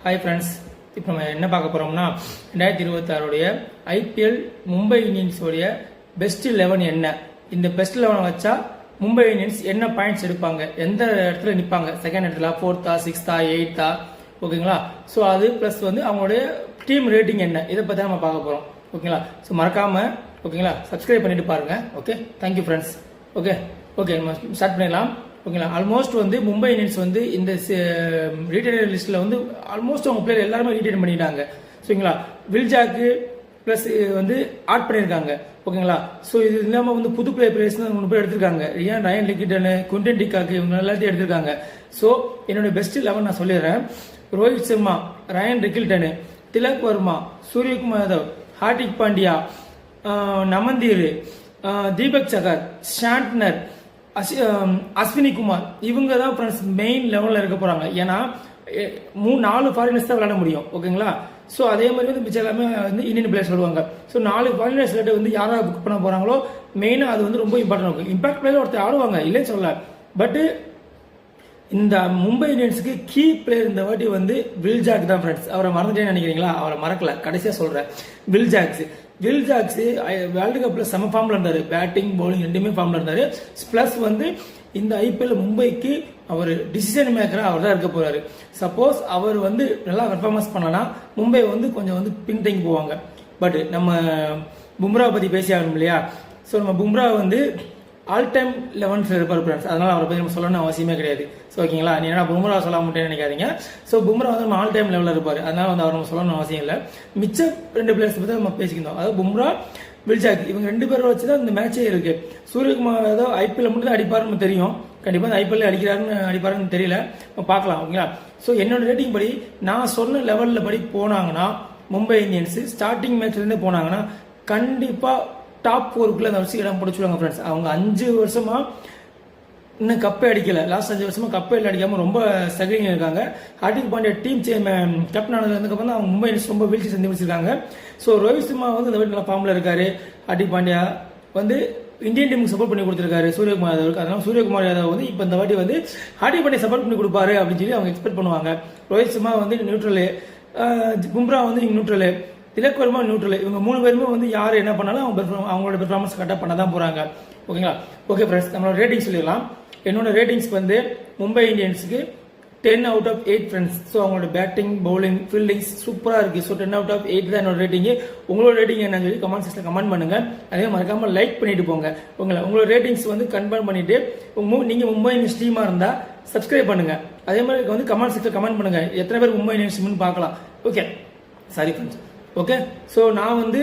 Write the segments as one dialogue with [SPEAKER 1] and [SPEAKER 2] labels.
[SPEAKER 1] Hi friends, இப்போ நம்ம என்ன பார்க்க போகிறோம்னா 2026 ஐபிஎல் மும்பை இந்தியன்ஸோடைய பெஸ்ட் 11 என்ன, இந்த பெஸ்ட் 11 வச்சா மும்பை இந்தியன்ஸ் என்ன பாயிண்ட்ஸ் எடுப்பாங்க, எந்த இடத்துல நிற்பாங்க, செகண்ட் இடத்துல, 4th, 6th, 8th, ஓகேங்களா. ஸோ அது ப்ளஸ் வந்து அவங்களுடைய டீம் ரேட்டிங் என்ன, இதை பற்றி நம்ம பார்க்க போகிறோம். ஓகேங்களா. ஸோ மறக்காமல் ஓகேங்களா சப்ஸ்கிரைப் பண்ணிட்டு பாருங்க. Okay, thank you friends. Okay okay நம்ம ஸ்டார்ட் பண்ணிடலாம். ஓகேங்களா. ஆல்மோஸ்ட் வந்து மும்பை இந்தியன்ஸ் வந்து இந்த ரீட்டைனர் லிஸ்ட்டில் வந்து ஆல்மோஸ்ட் அவங்க பிளேயர் எல்லாருமே ரீட்டைன் பண்ணிட்டாங்க. சரிங்களா. வில்ஜாக்கு ப்ளஸ் வந்து ஆட் பண்ணியிருக்காங்க. ஓகேங்களா. ஸோ இது இல்லாமல் வந்து புது பிளேயர்ஸ் 3 பேர் எடுத்திருக்காங்க. ரயன் ரிக்கில்டன், குவிண்டன் டிகாக், இவங்க எல்லாத்தையும் எடுத்திருக்காங்க. ஸோ என்னுடைய பெஸ்ட் 11 நான் சொல்லிடுறேன். ரோஹித் சர்மா, ரயன் ரிக்கில்டன், திலக் வர்மா, சூரியகுமார் யாதவ், ஹார்திக் பாண்டியா, நமந்தீர், தீபக் சகர், ஷாண்ட்னர், அஸ்வினி குமார், இவங்க தான் ஃப்ரெண்ட்ஸ் மெயின் லெவலில் இருக்க போறாங்க. ஏன்னா 4 ஃபாரினர்ஸ் தான் விளையாட முடியும். ஓகேங்களா. ஸோ அதே மாதிரி வந்து மிச்சம் எல்லாமே வந்து இந்தியன் பிளேயர்ஸ் சொல்லுவாங்க. ஸோ 4 ஃபாரினர்ஸ் வந்து யாராவது புக் பண்ண போறாங்களோ மெயினாக அது வந்து ரொம்ப இம்பார்ட்டன் இருக்கும். இம்பாக்ட் பிளேயர் ஒருத்தர் ஆடுவாங்க, இல்லைன்னு சொல்லல. பட் இந்த மும்பை இந்தியன்ஸுக்கு கீ பிளேயர் இந்த வாட்டி வந்து வில்ஜாக் தான் ஃப்ரெண்ட்ஸ். அவரை மறந்துட்டேன்னு நினைக்கிறீங்களா? அவரை மறக்கல, கடைசியாக சொல்றேன். வில்ஜாக்ஸ் வேர்ல்டு கப்ல செம ஃபார்ம்ல இருந்தாரு. பேட்டிங் பவுலிங் ரெண்டுமே ஃபார்ம்ல இருந்தாரு. பிளஸ் வந்து இந்த ஐபிஎல் மும்பைக்கு அவர் டிசிஷன் மேக்கரா அவர் தான் இருக்க போறாரு. சப்போஸ் அவர் வந்து நல்லா பெர்ஃபார்மன்ஸ் பண்ணனா மும்பை வந்து கொஞ்சம் வந்து பின்தங்கி போவாங்க. பட் நம்ம பும்ரா பத்தி பேசி ஆகணும் இல்லையா. ஸோ நம்ம பும்ரா வந்து ஆல் டைம் 11th இருப்பார் ஃப்ரெண்ட்ஸ். அதனால அவரை பத்தி நம்ம சொல்லணும்னு அவசியமே கிடையாது. ஸோ ஓகேங்களா. நீ என்ன பும்ரா சொல்ல மாட்டேன்னு நினைக்காதீங்க. ஸோ பும்ரா வந்து நம்ம ஆல் டைம் லெவலில் இருப்பார். அதனால வந்து அவர் நம்ம சொல்லணும்னு அவசியம் இல்லை. மிச்சம் 2 பிளேயர்ஸ் பற்றி நம்ம பேசிக்கிறோம். அதாவது பும்ரா, வில்ஜாக், இவங்க 2 பேரை வச்சு தான் இந்த மேட்சே இருக்கு. சூரியகுமார் ஏதோ ஐபிஎல் மட்டும் தான் அடிப்பாருன்னு தெரியும். கண்டிப்பாக ஐபிஎல் அடிப்பாருன்னு தெரியல, பார்க்கலாம். ஓகேங்களா. ஸோ என்னோட ரேட்டிங் படி நான் சொன்ன லெவலில் படி போனாங்கன்னா மும்பை இந்தியன்ஸ் ஸ்டார்டிங் மேட்ச்லேருந்தே போனாங்கன்னா கண்டிப்பாக டாப் 4க்குள்ள அந்த வருஷம் இடம் பிடிச்சிடுவாங்க ஃப்ரெண்ட்ஸ். அவங்க 5 வருஷமா இன்னும் கப்பே அடிக்கல. லாஸ்ட் 5 வருஷமா கப்பே அடிக்காம ரொம்ப ஸ்ட்ரகிளிங் இருக்காங்க. ஹார்திக் பாண்டியா டீம் கேப்டன் ஆனதுக்கப்புறம் தான் அவங்க மும்பை இந்தியன்ஸ் ரொம்ப வீழ்ச்சி சந்திச்சிருக்காங்க. ஸோ ரோஹித் சர்மா வந்து இந்த வீட்டு நல்லா ஃபார்ம்ல இருக்காரு. ஹார்திக் பாண்டியா வந்து இந்தியன் டீமுக்கு சப்போர்ட் பண்ணி கொடுத்திருக்காரு சூரியகுமார் யாதவுக்கு. அதனால சூரியகுமார் யாதவ் வந்து இப்போ இந்த வாட்டி வந்து ஹார்திக் பாண்டியா சப்போர்ட் பண்ணி கொடுப்பாரு அப்படின்னு சொல்லி அவங்க எக்ஸ்பெக்ட் பண்ணுவாங்க. ரோஹித் சர்மா வந்து நியூட்ரலு, பும்ரா வந்து நியூட்ரலு, திலக் வர்மா நியூட்ரல், இவங்க 3 பேருமே வந்து யார் என்ன பண்ணாலும் அவங்களோட பெர்ஃபார்மன்ஸ் கரெக்டாக பண்ண தான் போறாங்க. ஓகேங்களா. ஓகே ஃப்ரெண்ட்ஸ், நம்மளோட ரேட்டிங் சொல்லிடலாம். என்னோட ரேட்டிங்ஸ் வந்து மும்பை இந்தியன்ஸுக்கு 10 out of 8 ஃப்ரெண்ட்ஸ். ஸோ அவங்களோட பேட்டிங், பவுலிங், ஃபீல்டிங்ஸ் சூப்பராக இருக்கு. ஸோ 10 out of 8 தான் என்னோட ரேட்டிங். உங்களோட ரேட்டிங் என்னன்னு சொல்லி கமெண்ட் செக்ஷனில் கமெண்ட் பண்ணுங்க. அதே மறக்காம லைக் பண்ணிட்டு போங்க. உங்களோட ரேட்டிங்ஸ் வந்து கன்ஃபார்ம் பண்ணிட்டு நீங்க மும்பை இந்தியன்ஸ் டீமா இருந்தா சப்ஸ்கிரைப் பண்ணுங்க. அதே மாதிரி வந்து கமெண்ட் செக்ஷனில் கமெண்ட் பண்ணுங்க எத்தனை பேர் மும்பை இந்தியன்ஸ் பார்க்கலாம். Okay, sorry friends. Okay. So நான் வந்து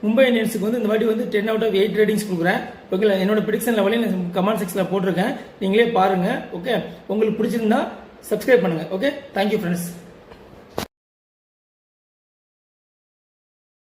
[SPEAKER 1] மும்பை இந்தியன்ஸுக்கு வந்து இந்த வாட்டி வந்து 10 out of 8 ரேட்டிங்ஸ் கொடுக்குறேன். ஓகே, என்னோட ப்ரிடிக்ஷன் லெவலையும் கமெண்ட் செக்ஷனில் போட்டிருக்கேன், நீங்களே பாருங்க. ஓகே, உங்களுக்கு பிடிச்சிருந்தா சப்ஸ்கிரைப் பண்ணுங்க. Okay, thank you friends.